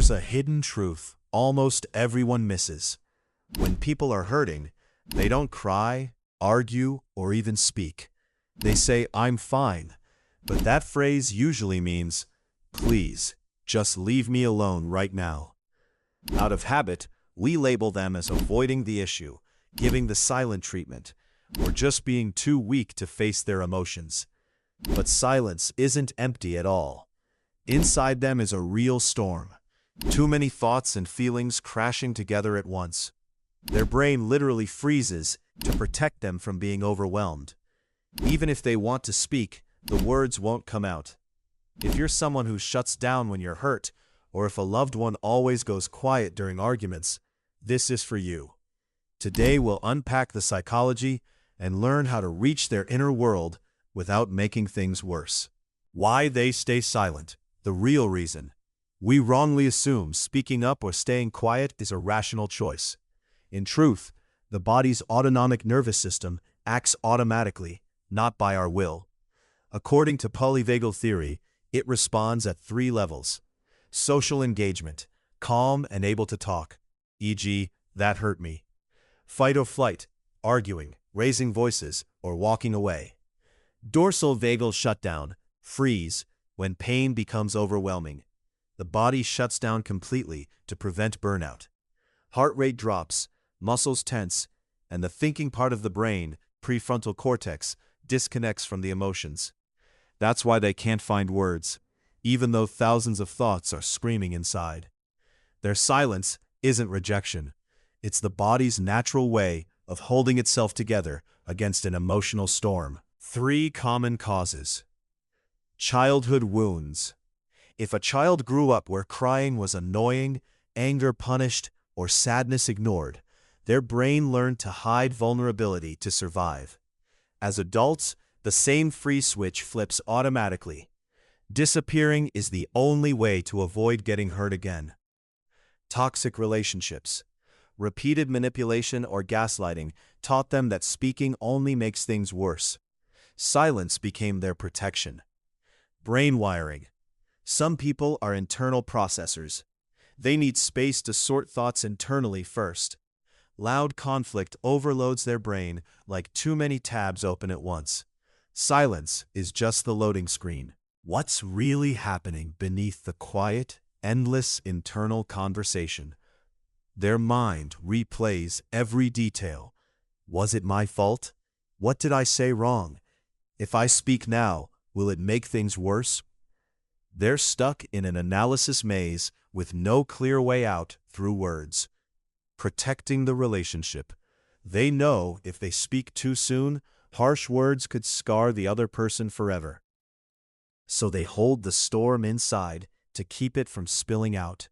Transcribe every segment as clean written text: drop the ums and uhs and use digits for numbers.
There's a hidden truth almost everyone misses. When people are hurting, they don't cry, argue, or even speak. They say, "I'm fine," but that phrase usually means, "Please, just leave me alone right now." Out of habit, we label them as avoiding the issue, giving the silent treatment, or just being too weak to face their emotions. But silence isn't empty at all. Inside them is a real storm. Too many thoughts and feelings crashing together at once. Their brain literally freezes to protect them from being overwhelmed. Even if they want to speak, the words won't come out. If you're someone who shuts down when you're hurt, or if a loved one always goes quiet during arguments, this is for you. Today we'll unpack the psychology and learn how to reach their inner world without making things worse. Why they stay silent. The real reason. We wrongly assume speaking up or staying quiet is a rational choice. In truth, the body's autonomic nervous system acts automatically, not by our will. According to polyvagal theory, it responds at 3 levels. Social engagement, calm and able to talk, e.g., "that hurt me." Fight or flight, arguing, raising voices, or walking away. Dorsal vagal shutdown, freeze, when pain becomes overwhelming. The body shuts down completely to prevent burnout. Heart rate drops, muscles tense, and the thinking part of the brain, prefrontal cortex, disconnects from the emotions. That's why they can't find words, even though thousands of thoughts are screaming inside. Their silence isn't rejection. It's the body's natural way of holding itself together against an emotional storm. 3 common causes. Childhood wounds. If a child grew up where crying was annoying, anger punished, or sadness ignored, their brain learned to hide vulnerability to survive. As adults, the same freeze switch flips automatically. Disappearing is the only way to avoid getting hurt again. Toxic relationships. Repeated manipulation or gaslighting taught them that speaking only makes things worse. Silence became their protection. Brain wiring. Some people are internal processors. They need space to sort thoughts internally first. Loud conflict overloads their brain like too many tabs open at once. Silence is just the loading screen. What's really happening beneath the quiet, endless internal conversation? Their mind replays every detail. Was it my fault? What did I say wrong? If I speak now, will it make things worse? They're stuck in an analysis maze with no clear way out through words. Protecting the relationship. They know if they speak too soon, harsh words could scar the other person forever. So they hold the storm inside to keep it from spilling out.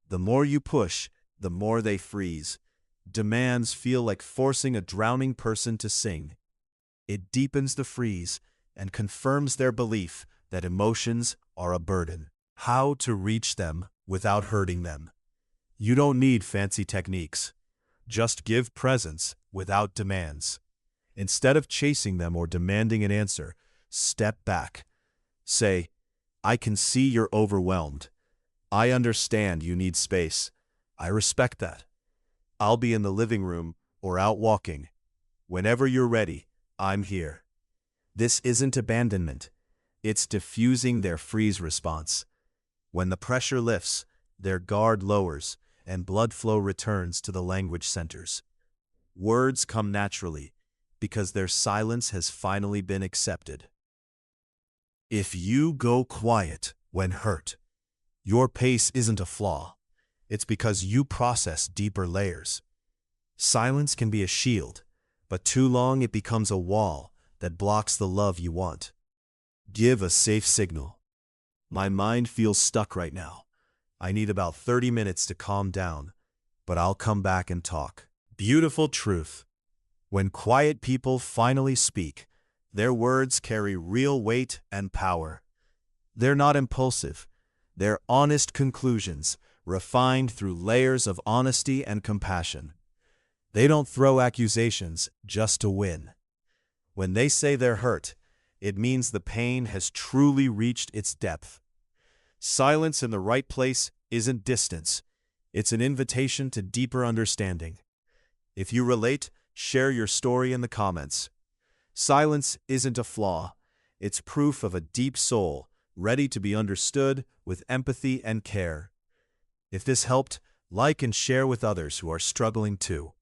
The more you push, the more they freeze. Demands feel like forcing a drowning person to sing. It deepens the freeze and confirms their belief that emotions are a burden. How to reach them without hurting them. You don't need fancy techniques. Just give presence without demands. Instead of chasing them or demanding an answer, step back. Say, "I can see you're overwhelmed. I understand you need space. I respect that. I'll be in the living room or out walking. Whenever you're ready, I'm here." This isn't abandonment. It's diffusing their freeze response. When the pressure lifts, their guard lowers, and blood flow returns to the language centers. Words come naturally, because their silence has finally been accepted. If you go quiet when hurt, your pace isn't a flaw. It's because you process deeper layers. Silence can be a shield, but too long it becomes a wall that blocks the love you want. Give a safe signal. "My mind feels stuck right now. I need about 30 minutes to calm down, but I'll come back and talk." Beautiful truth. When quiet people finally speak, their words carry real weight and power. They're not impulsive. They're honest conclusions, refined through layers of honesty and compassion. They don't throw accusations just to win. When they say they're hurt, it means the pain has truly reached its depth. Silence in the right place isn't distance. It's an invitation to deeper understanding. If you relate, share your story in the comments. Silence isn't a flaw. It's proof of a deep soul, ready to be understood with empathy and care. If this helped, like and share with others who are struggling too.